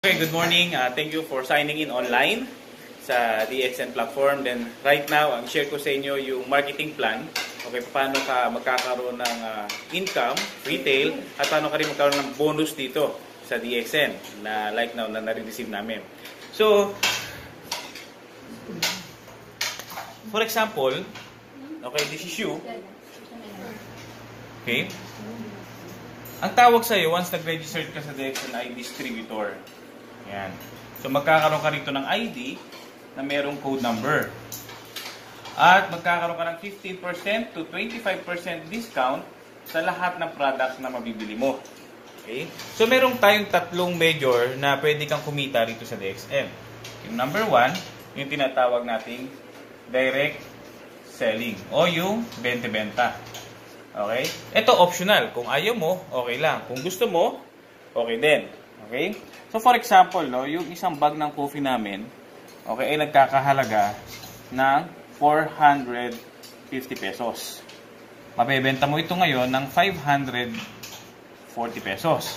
Okay, good morning. Thank you for signing in online sa DXN platform. Then right now, ang share ko sa inyo yung marketing plan. Okay, paano ka magkakaroon ng income, retail, at paano ka rin magkaroon ng bonus dito sa DXN na like now na nare-receive namin. So, for example, okay, this is you. Okay? Ang tawag sa iyo once nag-register ka sa DXN ay distributor. Yan. So magkakaroon ka rito ng ID na merong code number. At magkakaroon ka ng 15% to 25% discount sa lahat ng products na mabibili mo. Okay? So meron tayong tatlong major na pwede kang kumita rito sa DXN. Yung number 1, yung tinatawag nating direct selling o yung bente-benta. Okay? Ito optional. Kung ayaw mo, okay lang. Kung gusto mo, okay din. Okay? So for example, no, yung isang bag ng coffee namin, okay, ay nagkakahalaga ng 450 pesos. Mabebenta mo ito ngayon ng 540 pesos.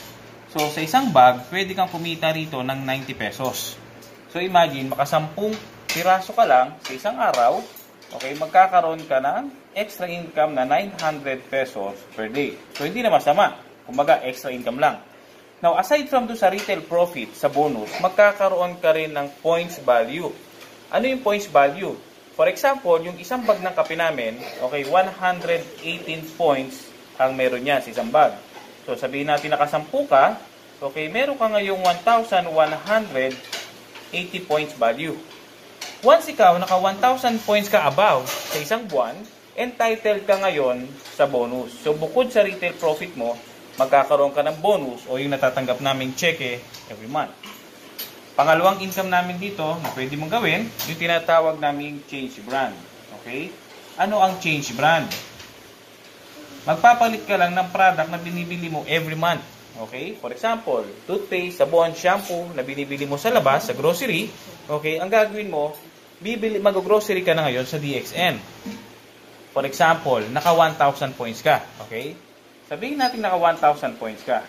So sa isang bag, pwede kang kumita rito ng 90 pesos. So imagine, makasampung piraso ka lang sa isang araw, okay, magkakaroon ka ng extra income na 900 pesos per day. So hindi na masama. Kumbaga, extra income lang. Now, aside from do sa retail profit, sa bonus, magkakaroon ka rin ng points value. Ano yung points value? For example, yung isang bag ng kape namin, okay, 118 points ang meron niya sa isang bag. So, sabihin natin nakasampu ka, okay, meron ka ngayong 1,180 points value. Once ikaw, naka 1,000 points ka above sa isang buwan, entitled ka ngayon sa bonus. So, bukod sa retail profit mo, magkakaroon ka ng bonus o yung natatanggap naming cheque every month. Pangalawang income namin dito na pwede mong gawin, yung tinatawag naming change brand. Okay? Ano ang change brand? Magpapalit ka lang ng product na binibili mo every month. Okay? For example, toothpaste, sabon, shampoo na binibili mo sa labas, sa grocery. Okay? Ang gagawin mo, mag-grocery ka na ngayon sa DXN. For example, naka 1,000 points ka. Okay? Sabihin natin naka 1,000 points ka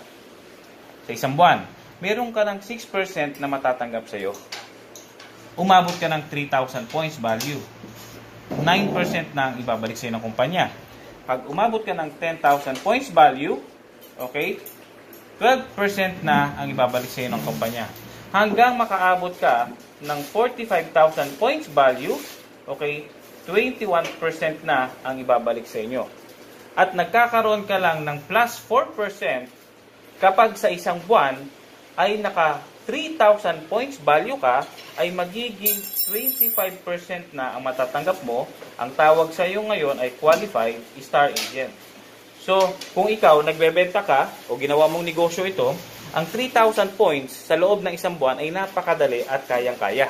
sa isang buwan. Meron ka ng 6% na matatanggap sa iyo. Umabot ka ng 3,000 points value. 9% na ang ibabalik sa iyo ng kumpanya. Pag umabot ka ng 10,000 points value, okay, 12% na ang ibabalik sa iyo ng kumpanya. Hanggang makaabot ka ng 45,000 points value, okay, 21% na ang ibabalik sa inyo. At nagkakaroon ka lang ng plus 4% kapag sa isang buwan ay naka 3,000 points value ka, ay magiging 25% na ang matatanggap mo. Ang tawag sa iyo ngayon ay qualified star agent. So, kung ikaw nagbebenta ka o ginawa mong negosyo ito, ang 3,000 points sa loob ng isang buwan ay napakadali at kayang-kaya.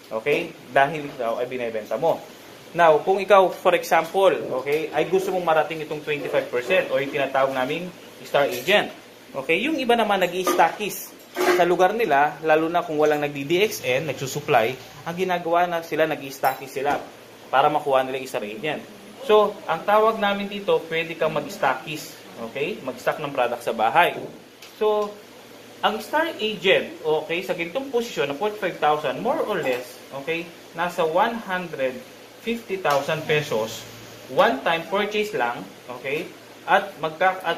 Okay? Dahil ikaw ay binebenta mo. Now, kung ikaw, for example, okay, ay gusto mong marating itong 25% o yung tinatawag naming star agent. Okay, yung iba naman nag-i-stockies sa lugar nila, lalo na kung walang nagdi-DXN, nagsusupply, ang ginagawa na sila, nag-i-stockies sila para makuha nila yung star agent. So, ang tawag namin dito, pwede kang mag-stockies, okay, mag-stock ng product sa bahay. So, ang star agent, okay, sa ganitong posisyon na 45,000, more or less, okay, nasa 150,000 pesos, one-time purchase lang, okay? At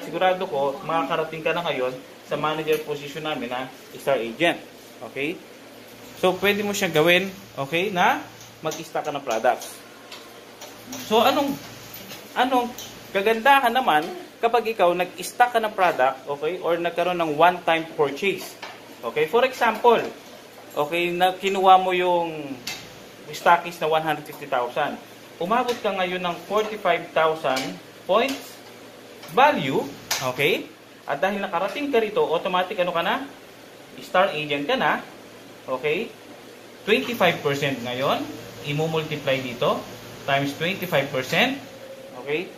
sigurado ko, makakarating ka na ngayon sa manager position namin na star agent, okay? So, pwede mo siya gawin, okay, na mag-stock ka ng products. So, anong kagandahan naman kapag ikaw nag-stock ka ng product, okay, or nagkaroon ng one-time purchase, okay? For example, okay, na kinuha mo yung stockies na 150,000. Umabot ka ngayon ng 45,000 points value, okay? At dahil nakarating ka rito, automatic ano ka na? Star agent ka na, okay? 25% ngayon, i-multiply dito, times 25%, okay?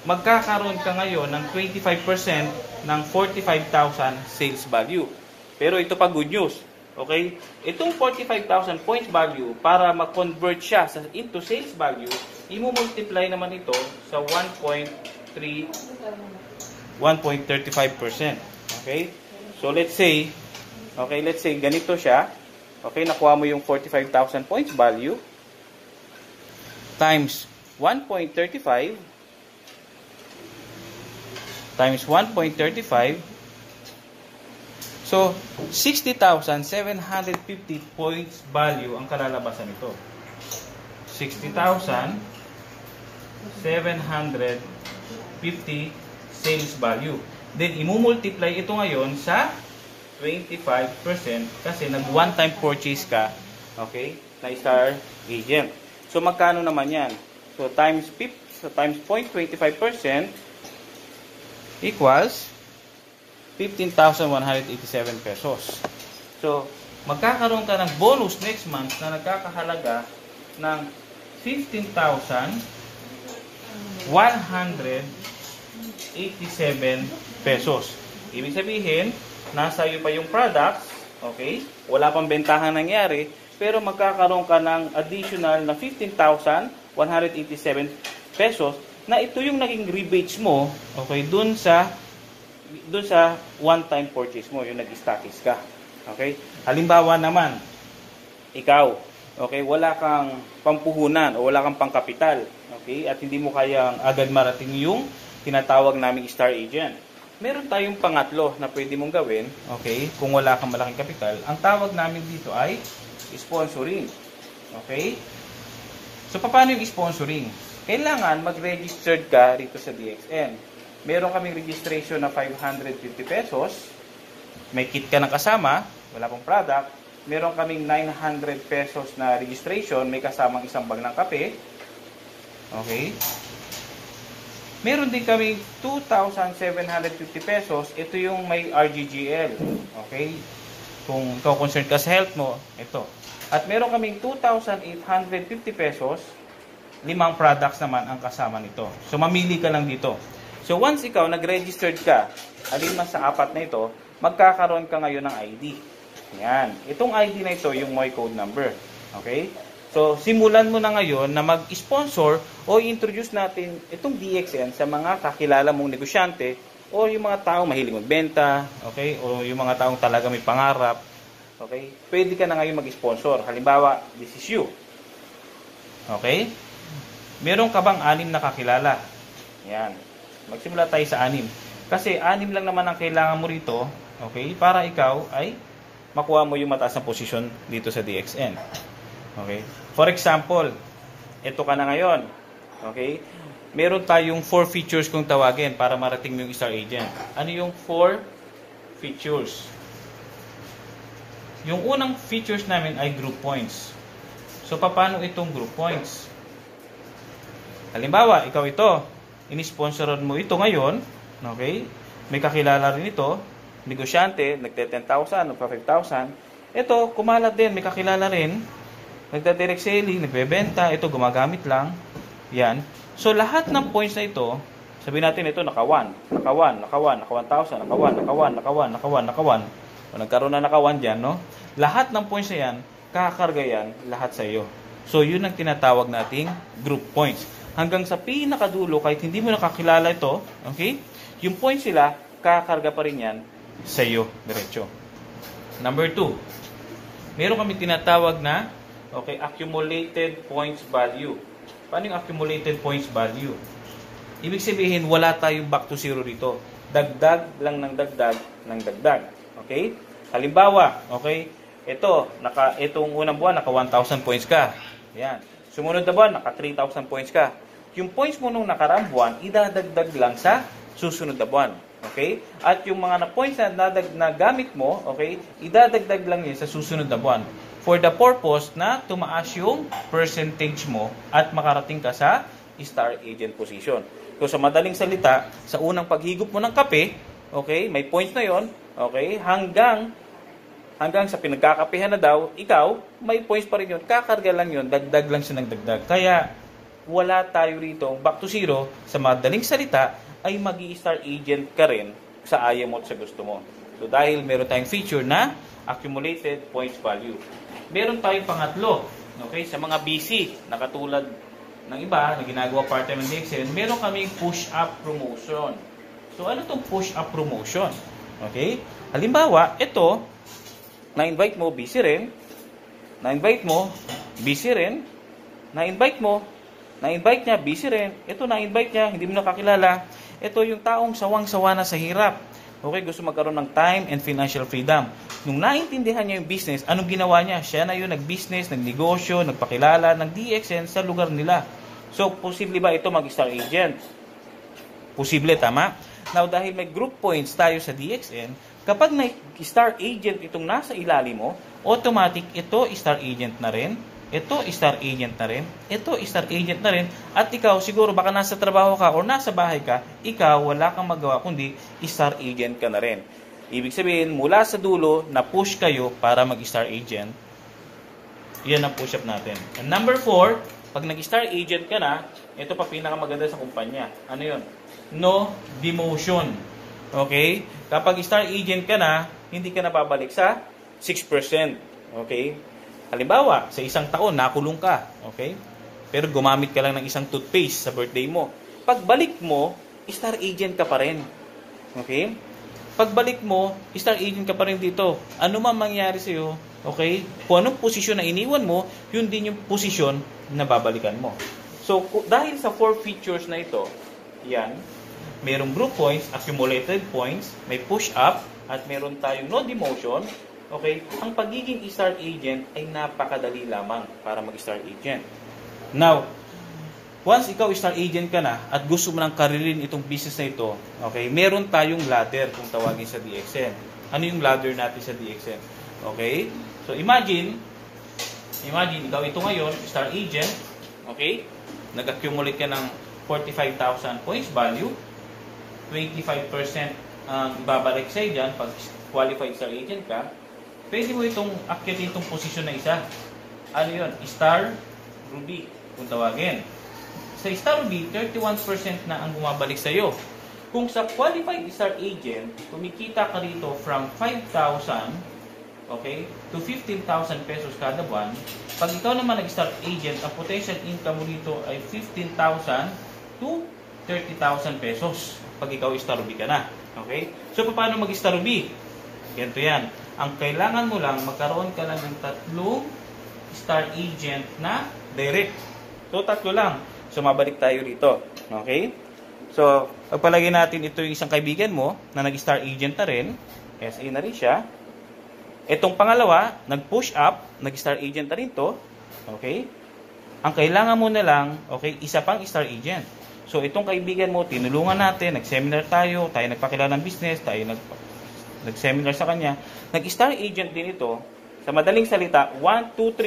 Magkakaroon ka ngayon ng 25% ng 45,000 sales value. Pero ito pa good news. Okay? Itong 45,000 points value, para mag-convert siya into sales value, i-multiply naman ito sa 1.35%. Okay? So, let's say, Okay, let's say ganito siya. Okay, nakuha mo yung 45,000 points value times 1.35 times 1.35. So, 60,750 points value ang kalalabasan nito. 60,750 sales value. Then, imumultiply ito ngayon sa 25% kasi nag one-time purchase ka, okay, na Star Agent. So, magkano naman yan? So, times 0.25% equals 15,187 pesos. So, magkakaroon ka ng bonus next month na nagkakahalaga ng 15,187 pesos. Ibig sabihin, nasa iyo pa yung products, okay? Wala pang bentahan nangyari, pero magkakaroon ka ng additional na 15,187 pesos na ito yung naging rebates mo, okay, dun sa one-time purchase mo, yung nag-stockies ka. Okay? Halimbawa naman, ikaw, okay, wala kang pampuhunan o wala kang pangkapital, okay, at hindi mo kayang agad marating yung tinatawag naming Star Agent. Meron tayong pangatlo na pwede mong gawin, okay, kung wala kang malaking kapital. Ang tawag namin dito ay sponsoring. Okay? So, paano yung sponsoring? Kailangan mag-registered ka rito sa DXN. Meron kaming registration na 550 pesos. May kit ka na kasama, wala pong product. Meron kaming 900 pesos na registration, may kasamang isang bag ng kape. Okay? Meron din kaming 2,750 pesos. Ito yung may RGGL. Okay? Kung ikaw concerned ka sa health mo, ito. At meron kaming 2,850 pesos. 5 products naman ang kasama nito. So, mamili ka lang dito. So, once ikaw nag-registered ka, alin man sa apat na ito, magkakaroon ka ngayon ng ID. Yan. Itong ID na ito, yung My Code number. Okay? So, simulan mo na ngayon na mag-sponsor o introduce natin itong DXN sa mga kakilala mong negosyante o yung mga taong mahilig magbenta, okay? O yung mga taong talaga may pangarap. Okay? Pwede ka na ngayon mag-sponsor. Halimbawa, this is you. Okay? Meron ka bang 6 na kakilala? Yan. Magsimula tayo sa 6. Kasi 6 lang naman ang kailangan mo rito, okay, para ikaw ay makuha mo yung mataas na posisyon dito sa DXN. Okay? For example, ito ka na ngayon. Okay? Meron tayong 4 features kung tawagin para marating mo yung Star Agent. Ano yung 4 features? Yung unang features namin ay group points. So, paano itong group points? Halimbawa, ikaw ito. Inisponsoran mo ito ngayon, okay? May kakilala rin ito, negosyante, nagte-10,000, nagpa-5,000. Ito, kumalat din, may kakilala rin, nagta-direct selling, nagbebenta, ito gumagamit lang. Yan. So, lahat ng points na ito, sabihin natin ito, naka 1, naka 1, naka 1, naka 1,000, naka 1, naka 1, naka 1, naka 1, naka 1. O, nagkaroon na naka 1 dyan, no? Lahat ng points na yan, kakakarga yan, lahat sa iyo. So, yun ang tinatawag nating group points. Hanggang sa pinakadulo, kahit hindi mo nakakilala ito, okay? Yung points sila, kakarga pa rin yan sa iyo, diretso. Number 2, meron kami tinatawag na, okay, accumulated points value. Paano yung accumulated points value? Ibig sabihin, wala tayong back to zero rito. Dagdag lang ng dagdag ng dagdag. Okay? Halimbawa, okay, itong unang buwan, naka 1,000 points ka. Yan. Sumunod na buwan, naka 3,000 points ka. Yung points mo nung nakaraang buwan, idadagdag lang sa susunod na buwan. Okay? At yung mga points na gamit mo, okay, idadagdag lang yun sa susunod na buwan. For the purpose na tumaas yung percentage mo at makarating ka sa Star Agent position. So, sa madaling salita, sa unang paghigop mo ng kape, okay, may points na yon, okay, hanggang sa pinagkakapehan na daw, ikaw, may points pa rin yun. Kakarga lang yun, dagdag lang siya ng dagdag. Kaya, wala tayo rito, back to zero, sa madaling salita, ay mag-i-Star Agent ka rin sa ayaw mo at sa gusto mo. So, dahil meron tayong feature na accumulated points value. Meron tayong pangatlo, okay, sa mga busy, na katulad ng iba, na ginagawa part-time ng DXN, meron kaming push-up promotion. So, ano itong push-up promotion? Okay? Halimbawa, ito, Na-invite mo, busy rin. Na-invite mo, busy rin. Na-invite mo, na-invite niya, busy rin. Ito, na-invite niya, hindi mo nakakilala. Ito yung taong sawang-sawa na sa hirap. Okay, gusto magkaroon ng time and financial freedom. Nung naintindihan niya yung business, anong ginawa niya? Siya na yung nag-business, nagnegosyo, nagpakilala ng DXN sa lugar nila. So, posible ba ito mag-star agent? Posible, tama? Now, dahil may group points tayo sa DXN, kapag star agent itong nasa ilalim mo, automatic ito star agent na rin, ito star agent na rin, ito star agent na rin, at ikaw siguro baka nasa trabaho ka o nasa bahay ka, ikaw wala kang magawa kundi star agent ka na rin. Ibig sabihin, mula sa dulo, na-push kayo para mag-star agent. Yan ang push-up natin. And number 4, pag nag-star agent ka na, ito pa pinakamaganda sa kumpanya. Ano yun? No demotion. Okay? Kapag star agent ka na, hindi ka na babalik sa 6%. Okay? Halimbawa, sa isang taon, nakulong ka. Okay? Pero gumamit ka lang ng isang toothpaste sa birthday mo. Pagbalik mo, star agent ka pa rin. Okay? Pagbalik mo, star agent ka pa rin dito. Ano man mangyari sa'yo, okay? Kung anong posisyon na iniwan mo, yun din yung posisyon na babalikan mo. So, dahil sa 4 features na ito, yan, merong group points, accumulated points, may push-up, at meron tayong no demotion. Okay? Ang pagiging star agent ay napakadali lamang para mag-star agent. Now, once ikaw star agent ka na at gusto mo nang karirin itong business na ito, okay, meron tayong ladder kung tawagin sa DXN. Ano yung ladder natin sa DXN? Okay? So, imagine, ikaw ito ngayon, star agent, okay? Nag-accumulate ka ng 45,000 points value, 25% ang ibabalik sa'yo dyan pag qualified star agent ka, pwede mo itong akyatin itong posisyon na isa. Ano yun? Star Ruby, kung tawagin. Sa Star Ruby, 31% na ang bumabalik sa'yo. Kung sa qualified star agent, kumikita ka rito from 5,000, okay, to 15,000 pesos kada buwan, pag ikaw naman nag-star agent, ang potential income mo dito ay 15,000 to 30,000 pesos pag ikaw Star Ruby ka na. Okay? So, paano mag-Star Ruby? Ganito yan. Ang kailangan mo lang, magkaroon ka lang ng 3 star agent na direct. So, 3 lang. So, mabalik tayo dito. Okay? So, pagpalagay natin ito yung isang kaibigan mo na nag-star agent na rin. SA na rin siya. Itong pangalawa, nag-push up, nag-star agent na rin to. Okay? Ang kailangan mo na lang, okay, isa pang star agent. So, itong kaibigan mo, tinulungan natin, nag-seminar tayo nagpakilala ng business, tayo nag-seminar sa kanya. Nag-star agent din ito. Sa madaling salita, 1, 2,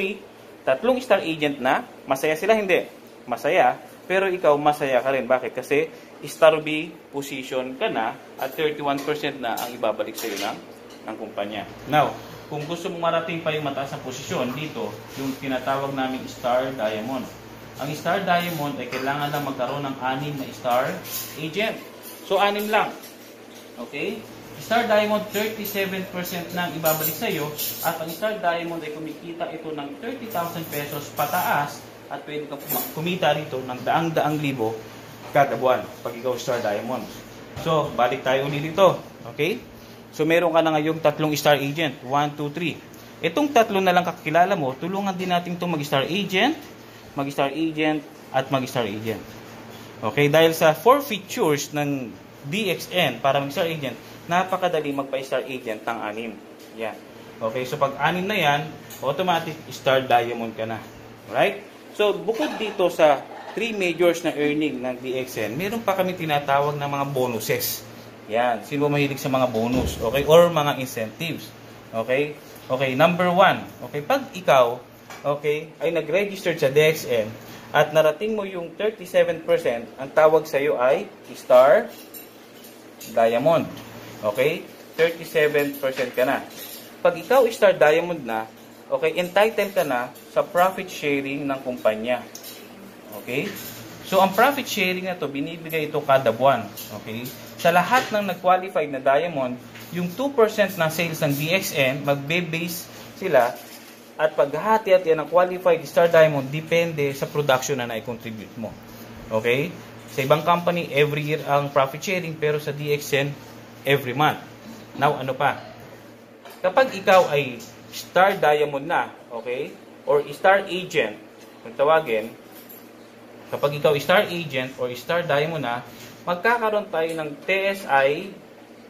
3, 3 star agent na. Masaya sila, hindi. Masaya, pero ikaw masaya ka rin. Bakit? Kasi Star B position ka na at 31% na ang ibabalik sa iyo ng kumpanya. Now, kung gusto mong marating pa yung mataas na posisyon, dito, yung tinatawag namin Star Diamond. Ang Star Diamond ay kailangan lang magkaroon ng 6 na star agent. So, 6 lang. Okay? Star Diamond, 37% na ang ibabalik sa iyo. At ang Star Diamond ay kumikita ito ng 30,000 pesos pataas at pwede kang kumita rito ng daang-daang libo kada buwan pag ikaw Star Diamond. So, balik tayo ulit dito. Okay? So, meron ka na ngayong 3 star agent. 1, 2, 3. Itong 3 na lang kakilala mo, tulungan din natin itong mag-star agent, mag-star agent, at mag-star agent. Okay? Dahil sa 4 features ng DXN para mag-star agent, napakadali magpa-star agent ng 6. Yan. Okay? So, pag 6 na yan, automatic Star Diamond ka na. Right? So, bukod dito sa 3 majors na earning ng DXN, meron pa kami tinatawag na mga bonuses. Yan. Sino mahilig sa mga bonus? Okay? Or mga incentives. Okay? Okay, number 1. Okay, pag ikaw, okay, ay nag-register sa DXN at narating mo yung 37%, ang tawag sa iyo ay Star Diamond. Okay? 37% ka na. Pag ikaw Star Diamond na, okay, entitled ka na sa profit sharing ng kumpanya. Okay? So, ang profit sharing na to, binibigay ito kada buwan. Okay? Sa lahat ng nag-qualified na Diamond, yung 2% ng sales ng DXN, magbe-base sila at paghahati-hati ng qualified Star Diamond, depende sa production na na-contribute mo. Okay? Sa ibang company, every year ang profit sharing, pero sa DXN, every month. Now, ano pa? Kapag ikaw ay Star Diamond na, okay? Or Star Agent, kung tawagin, kapag ikaw Star Agent or Star Diamond na, magkakaroon tayo ng TSI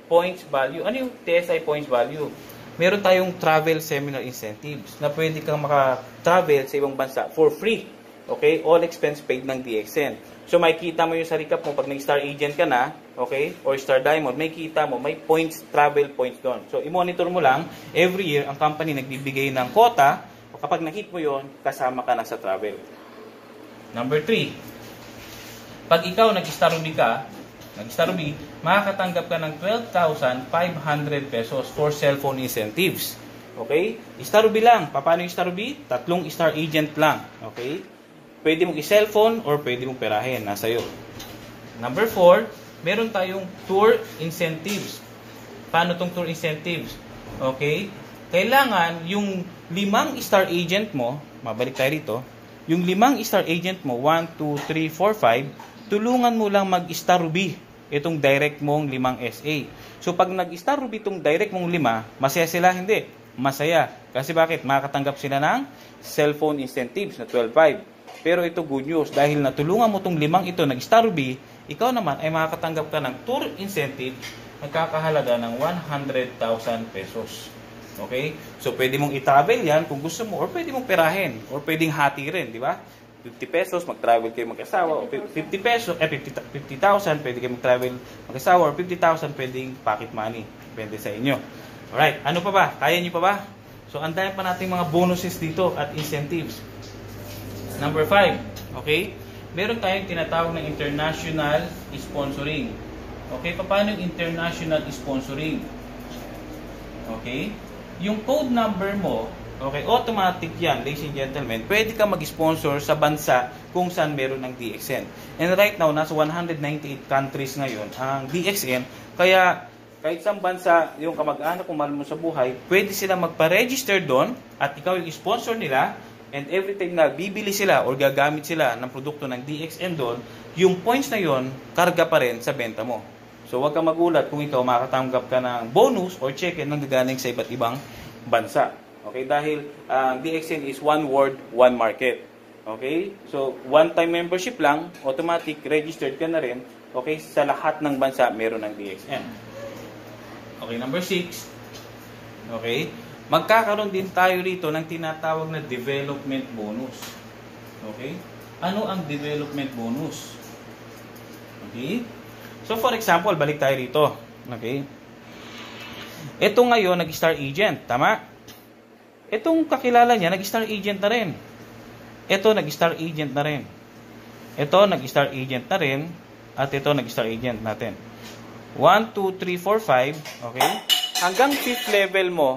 points value. Ano yung TSI points value? Meron tayong travel seminar incentives na pwede kang maka-travel sa ibang bansa for free. Okay? All expense paid ng DXN. So, makikita mo yung sa recap mo pag nag-Star Agent ka na, okay? Or Star Diamond, may kita mo, may points, travel points doon. So, i-monitor mo lang, every year, ang company nagbibigay ng quota, o kapag na-hit mo yon, kasama ka na sa travel. Number 3, pag ikaw nag-Star Ruby ka, makakatanggap ka ng 12,500 pesos for cellphone incentives. Okay? Star Ruby lang. Paano yung Star Ruby? 3 Star Agent lang. Okay? Pwede mong i-cellphone or pwede mong perahin. Nasa iyo. Number 4, meron tayong tour incentives. Paano tong tour incentives? Okay? Kailangan yung 5 Star Agent mo, mabalik tayo rito, yung 5 Star Agent mo, 1, 2, 3, 4, 5, tulungan mo lang mag-Star Ruby itong direct mong 5 SA. So, pag nag-Star Ruby itong direct mong 5, masaya sila? Hindi. Masaya. Kasi bakit? Makakatanggap sila ng cellphone incentives na 12.5. Pero ito good news. Dahil natulungan mo itong 5 ito nag-Star Ruby, ikaw naman ay makakatanggap ka ng tour incentive nagkakahalaga ng 100,000 pesos. Okay? So, pwede mong i-travel yan kung gusto mo or pwede mong perahin or pwedeng hati rin, di ba? 50 pesos, mag-travel kayo mag-asawa, o 50 pesos, 50,000, pwede kayo mag-travel mag-asawa, or 50,000, pwedeng pocket money. Depende sa inyo. Alright, ano pa ba? Kaya nyo pa ba? So, andayan pa natin mga bonuses dito at incentives. Number 5, okay? Meron tayong tinatawag na international sponsoring. Okay, paano yung international sponsoring? Okay? Yung code number mo, okay, automatic yan, ladies and gentlemen. Pwede ka mag-sponsor sa bansa kung saan meron ng DXN. And right now, nasa 198 countries ngayon ang DXN. Kaya, kahit sa bansa, yung kamag-anak kung mahal mo sa buhay, pwede sila magpa-register doon at ikaw yung sponsor nila. And every time na bibili sila or gagamit sila ng produkto ng DXN doon, yung points na yon karga pa rin sa benta mo. So, huwag kang magulat kung ikaw makatanggap ka ng bonus or check-in na gagaling sa iba't ibang bansa. Okay, dahil DXN is one word, one market. Okay? So, one-time membership lang, automatic, registered ka na rin. Okay? Sa lahat ng bansa, meron ng DXN. Okay, number 6. Okay? Magkakaroon din tayo rito ng tinatawag na development bonus. Okay? Ano ang development bonus? Okay? So, for example, balik tayo rito. Okay? Ito ngayon, nag-Star Agent. Tama? Itong kakilala niya, nag-Star Agent na rin. Ito, nag-Star Agent na rin. Ito, nag-Star Agent na rin. At ito, nag-Star Agent natin. 1, 2, 3, 4, 5. Okay? Hanggang 5th level mo,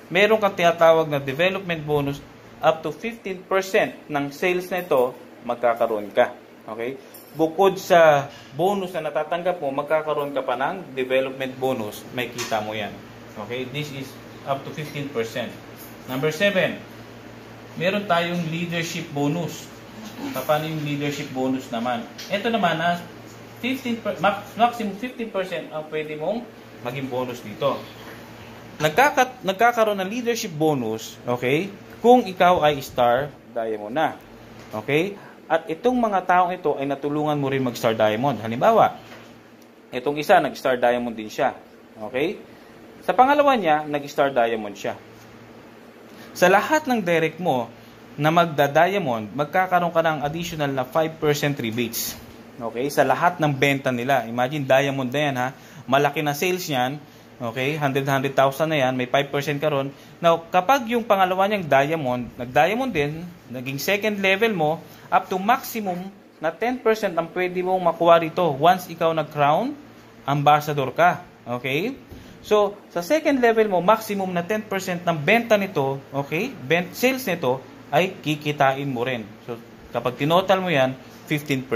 meron kang tinatawag na development bonus up to 15% ng sales na ito, magkakaroon ka. Okay? Bukod sa bonus na natatanggap mo, magkakaroon ka pa ng development bonus, may kita mo yan. Okay? This is up to 15%. Number 7, meron tayong leadership bonus. Paano yung leadership bonus naman? Ito naman, maximum 15% ang pwede mong maging bonus dito. Nagkakaroon ng leadership bonus, okay, kung ikaw ay Star Diamond na. Okay? At itong mga taong ito ay natulungan mo rin mag-Star Diamond. Halimbawa, itong isa, nag-Star Diamond din siya. Okay? Sa pangalawa niya, nag-Star Diamond siya. Sa lahat ng direct mo na magda-Diamond, magkakaroon ka ng additional na 5% rebates. Okay? Sa lahat ng benta nila. Imagine, Diamond na yan, ha? Malaki na sales niyan. Okay? 100,000 na yan. May 5% ka ron. Now, kapag yung pangalawa niyang Diamond, nag-Diamond din, naging second level mo, up to maximum na 10% ang pwede mong makuha rito once ikaw nag-crown ambassador ka. Okay? So, sa second level mo, maximum na 10% ng benta nito, okay? Sales nito, ay kikitain mo rin. So, kapag tinotal mo yan, 15%.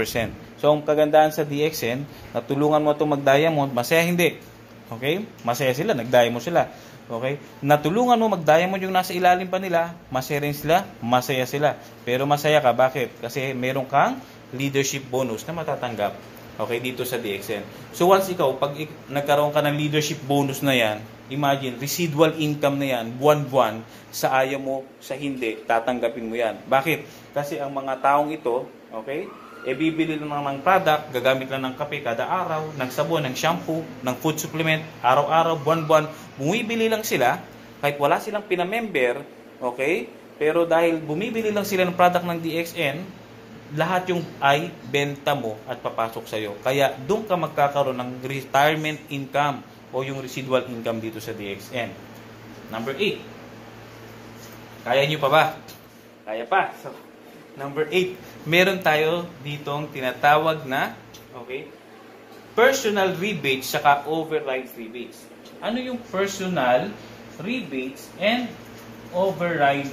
So, ang kagandahan sa DXN, natulungan mo itong mag-Diamond, masaya hindi. Okay? Masaya sila, nag-Diamond sila. Okay? Natulungan mo mag-Diamond yung nasa ilalim pa nila, masaya rin sila, masaya sila. Pero masaya ka, bakit? Kasi meron kang leadership bonus na matatanggap. Okay, dito sa DXN. So once ikaw, pag nagkaroon ka ng leadership bonus na yan, imagine, residual income na yan, buwan-buwan, sa ayaw mo, sa hindi, tatanggapin mo yan. Bakit? Kasi ang mga taong ito, okay, bibili lang ng product, gagamit lang ng kape kada araw, ng sabon, ng shampoo, ng food supplement, araw-araw, buwan-buwan, bumibili lang sila, kahit wala silang pinamember, okay, pero dahil bumibili lang sila ng product ng DXN, lahat yung ay benta mo at papasok sa'yo. Kaya doon ka magkakaroon ng retirement income o yung residual income dito sa DXN. Number 8. Kaya nyo pa ba? Kaya pa. So, number 8. Meron tayo ditong tinatawag na, okay, personal rebates saka override rebates. Ano yung personal rebates and override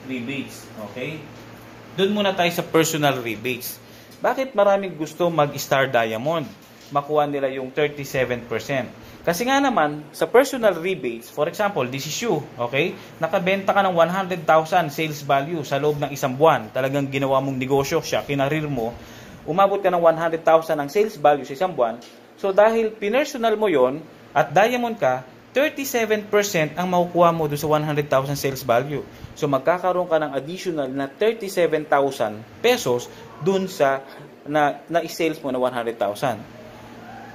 rebates? Okay? Doon muna tayo sa personal rebates. Bakit maraming gusto mag-Star Diamond? Makuha nila yung 37%. Kasi nga naman, sa personal rebates, for example, this is you, okay? Nakabenta ka ng 100,000 sales value sa loob ng isang buwan. Talagang ginawa mong negosyo siya, kinarir mo. Umabot ka ng 100,000 ang sales value sa isang buwan. So dahil pinersonal mo yon at diamond ka, 37% ang makukuha mo doon sa 100,000 sales value. So magkakaroon ka ng additional na 37,000 pesos doon sa na-sales mo na 100,000.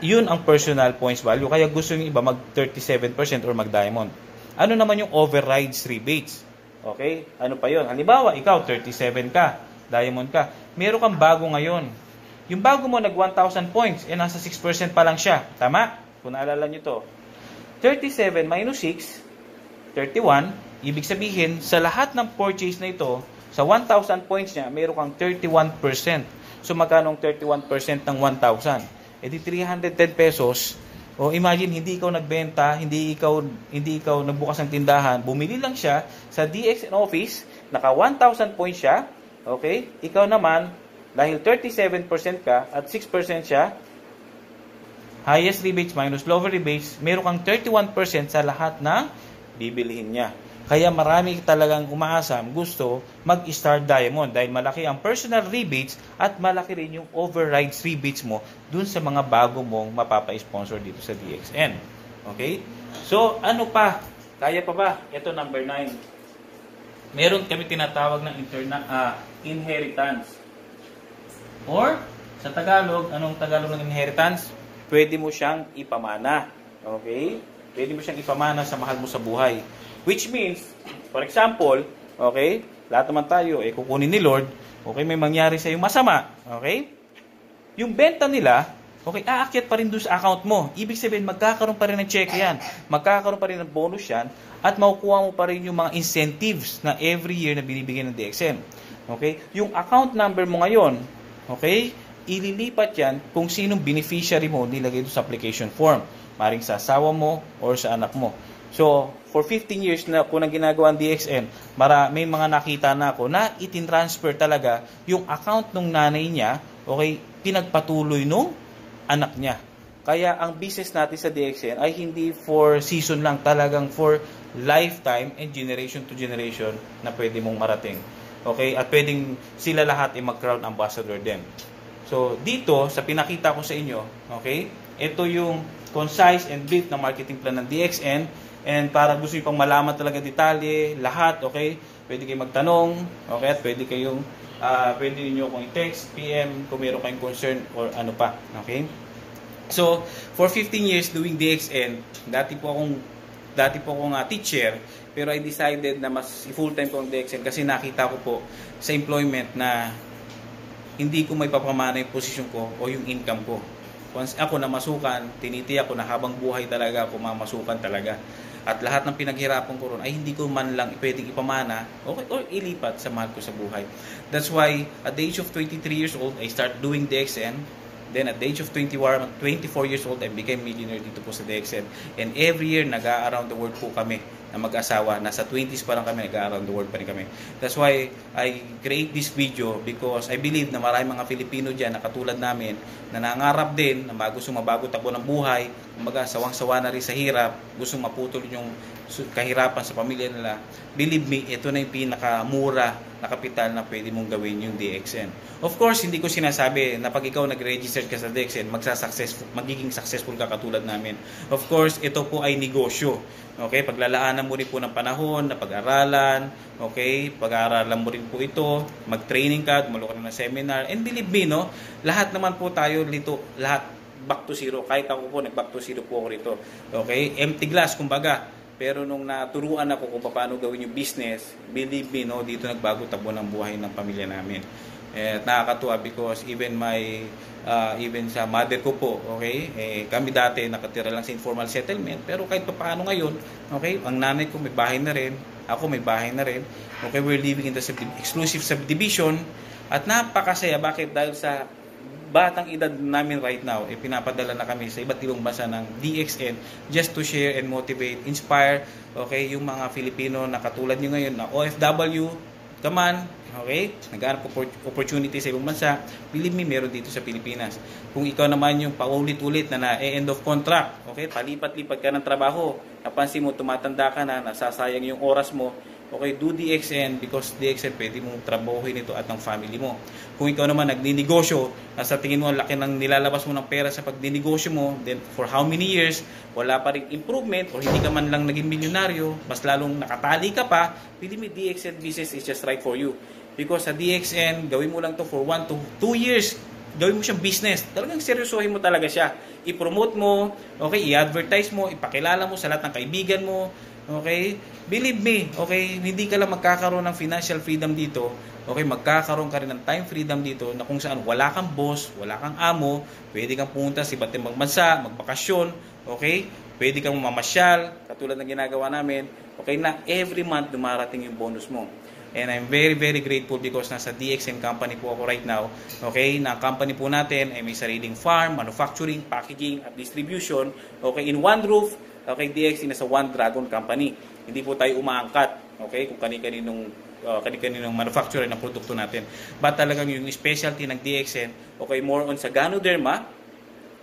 Yun ang personal points value. Kaya gusto yung iba mag 37% or mag diamond. Ano naman yung overrides rebates? Okay? Ano pa yun? Halimbawa, ikaw 37 ka, diamond ka. Meron kang bago ngayon. Yung bago mo nag 1,000 points, nasa 6% pa lang siya. Tama? Kung naalala nyo to. 37 minus 6, 31. Ibig sabihin, sa lahat ng purchase na ito, sa 1,000 points niya, meron kang 31%. So, magkano ang 31% ng 1,000? E di 310 pesos. O imagine, hindi ikaw nagbenta, hindi ikaw nagbukas ng tindahan, bumili lang siya sa DXN office, naka 1,000 points siya, okay? Ikaw naman, dahil 37% ka at 6% siya, highest rebates minus lower rebates, meron kang 31% sa lahat ng bibilihin niya. Kaya marami talagang umaasam, gusto mag-Star Diamond dahil malaki ang personal rebates at malaki rin yung overrides rebates mo dun sa mga bago mong mapapa-sponsor dito sa DXN. Okay? So, ano pa? Kaya pa ba? Ito number 9. Meron kami tinatawag ng inheritance. Or, sa Tagalog, anong Tagalog ng inheritance? Pwede mo siyang ipamana. Okay? Pwede mo siyang ipamana sa mahal mo sa buhay. Which means, for example, okay, lahat naman tayo, kukunin ni Lord, okay, may mangyari sa iyo masama, okay? Yung benta nila, okay, aakyat pa rin doon sa account mo. Ibig sabihin, magkakaroon pa rin ng check yan, magkakaroon pa rin ng bonus yan, at makukuha mo pa rin yung mga incentives na every year na binibigyan ng DXN. Okay? Yung account number mo ngayon, okay, ililipat yan kung sinong beneficiary mo nilagay doon sa application form. Maring sa asawa mo or sa anak mo. So, for 15 years na ko nang ginagawa ang DXN, may mga nakita na ako na itinransfer talaga yung account ng nanay niya, okay, pinagpatuloy nung anak niya. Kaya ang business natin sa DXN ay hindi for season lang, talagang for lifetime and generation to generation na pwede mong marating. Okay? At pwedeng sila lahat ay mag-crown ambassador din. So, dito, sa pinakita ko sa inyo, okay, ito yung concise and brief na marketing plan ng DXN. And para gusto nyo pang malaman talaga detalye, lahat, okay? Pwede kayong magtanong, okay? At pwede niyo akong i-text, PM, kung meron kayong concern or ano pa, okay? So, for 15 years doing DXN, dati po akong teacher, pero I decided na mas full-time ko ang DXN kasi nakita ko po sa employment na hindi ko may papamana yung posisyon ko o yung income ko. Once ako na masukan, tinitiyak ko na habang buhay talaga ako mamasukan talaga. At lahat ng pinaghirapan ko ron ay hindi ko man lang pwedeng ipamana okay, or ilipat sa mahal ko sa buhay. That's why at the age of 23 years old, I start doing DXN. Then at the age of 24 years old, I became millionaire dito po sa DXN. And every year, nag-a-around the world po kami na mag-asawa. Nasa 20s pa lang kami, nag-a-around the world pa rin kami. That's why I create this video because I believe na maraming mga Filipino dyan na katulad namin na nangarap din na gusto mabago takbo ng buhay, kumbaga sawang-sawa na rin sa hirap, gustong maputol yung kahirapan sa pamilya nila, believe me, ito na yung pinakamura na kapital na pwede mong gawin yung DXN. Of course, hindi ko sinasabi na pag ikaw nag-register ka sa DXN, magiging successful ka katulad namin. Of course, ito po ay negosyo. Okay, paglalaanan mo rin po ng panahon na pag-aralan, okay, pag-aaralan mo rin po ito, mag-training ka, gumalo ka ng seminar, and believe me, no, lahat naman po tayo dito, lahat back to zero. Kahit ako po, nag-back to zero po ako rito. Okay, empty glass, kumbaga. Pero nung naturuan ako kung paano gawin yung business, believe me, no, dito nagbago tabo ng buhay ng pamilya namin. Nakakatuwa because even sa mother ko po, okay, kami dati nakatira lang sa informal settlement, pero kahit paano ngayon, okay, ang nanay ko may bahay na rin, ako may bahay na rin, okay, we're living in the exclusive subdivision, at napakasaya. Bakit? Dahil sa batang edad namin right now, pinapadala na kami sa iba't ibang bansa ng DXN just to share and motivate, inspire, okay, yung mga Filipino na katulad nyo ngayon na OFW, kaman, okay, nag-aanap opportunity sa ibang bansa, believe me, meron dito sa Pilipinas. Kung ikaw naman yung paulit-ulit na end of contract, okay, palipat-lipat ka ng trabaho, napansin mo, tumatanda ka na, nasasayang yung oras mo, okay, do DXN because DXN pwede mong trabahuin ito at ng family mo. Kung ikaw naman nagninegosyo, sa tingin mo laki ng nilalabas mo ng pera sa pagdinegosyo mo, then for how many years, wala pa rin improvement o hindi ka man lang naging milyonaryo, mas lalong nakatali ka pa, believe me, DXN business is just right for you. Because sa DXN, gawin mo lang to for 1 to 2 years, gawin mo siyang business. Talagang seryosohin mo talaga siya. I-promote mo, okay, i-advertise mo, ipakilala mo sa lahat ng kaibigan mo, okay? Believe me, okay, hindi ka lang magkakaroon ng financial freedom dito, okay, magkakaroon ka rin ng time freedom dito na kung saan wala kang boss, wala kang amo, pwede kang pumunta sa iba't ibang bansa, magbakasyon, okay, pwede kang mamasyal, katulad ng ginagawa namin, okay, na every month dumarating yung bonus mo. And I'm very, very grateful because nasa DXN company po ako right now, okay, na company po natin ay may sariling farm, manufacturing, packaging, at distribution, okay, in one roof. Okay, DXN is a One Dragon company. Hindi po tayo umaangkat, okay, kung kani-kaninong manufacturer ng produkto natin. But talagang yung specialty ng DXN, okay, more on sa Ganoderma,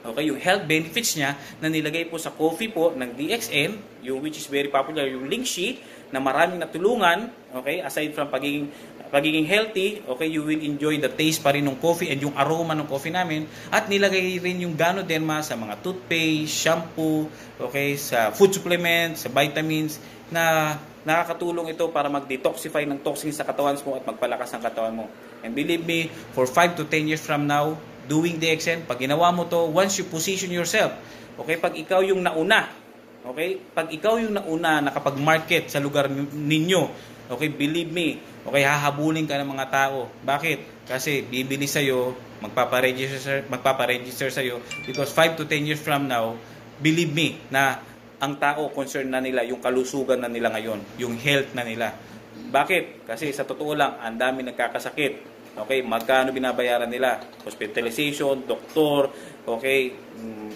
okay, yung health benefits niya na nilagay po sa coffee po ng DXN, yung which is very popular, yung Lingshi, na maraming natulungan, okay, aside from pagiging healthy, okay, you will enjoy the taste pa rin ng coffee and yung aroma ng coffee namin, at nilagay rin yung Ganoderma sa mga toothpaste, shampoo, okay, sa food supplements, sa vitamins, na nakakatulong ito para mag-detoxify ng toxins sa katawan mo at magpalakas ng katawan mo. And believe me, for 5 to 10 years from now, doing DXN, pag ginawa mo to, once you position yourself, okay, pag ikaw yung nauna, okay, pag ikaw yung nauna nakapag-market sa lugar ninyo, okay, believe me, okay, hahabulin ka ng mga tao. Bakit? Kasi bibili sa'yo, magpaparegister sa'yo, because 5 to 10 years from now, believe me, na ang tao concerned na nila yung kalusugan na nila ngayon, yung health na nila. Bakit? Kasi sa totoo lang, ang dami nagkakasakit. Okay, magkano binabayaran nila? Hospitalization, doktor, okay,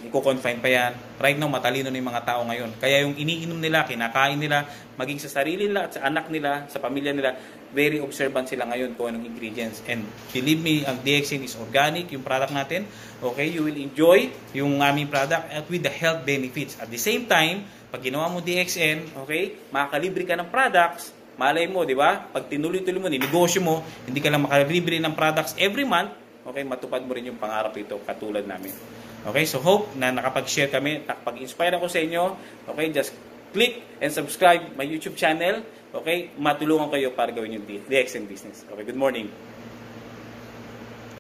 i-confine pa yan. Right now, matalino na yung mga tao ngayon. Kaya yung iniinom nila, kinakain nila, maging sa sarili nila at sa anak nila, sa pamilya nila, very observant sila ngayon kung anong ingredients. And believe me, ang DXN is organic, yung product natin. Okay, you will enjoy yung aming product at with the health benefits. At the same time, pag ginawa mo DXN, okay, makakalibre ka ng products. Malay mo, di ba? Pag tinuloy-tuloy mo, ninegosyo mo, hindi ka lang makalibre ng products every month, okay, matupad mo rin yung pangarap ito katulad namin. Okay, so hope na nakapag-share kami, nakapag-inspire ako sa inyo. Okay, just click and subscribe my YouTube channel. Okay, matulungan kayo para gawin yung DXN business. Okay, good morning.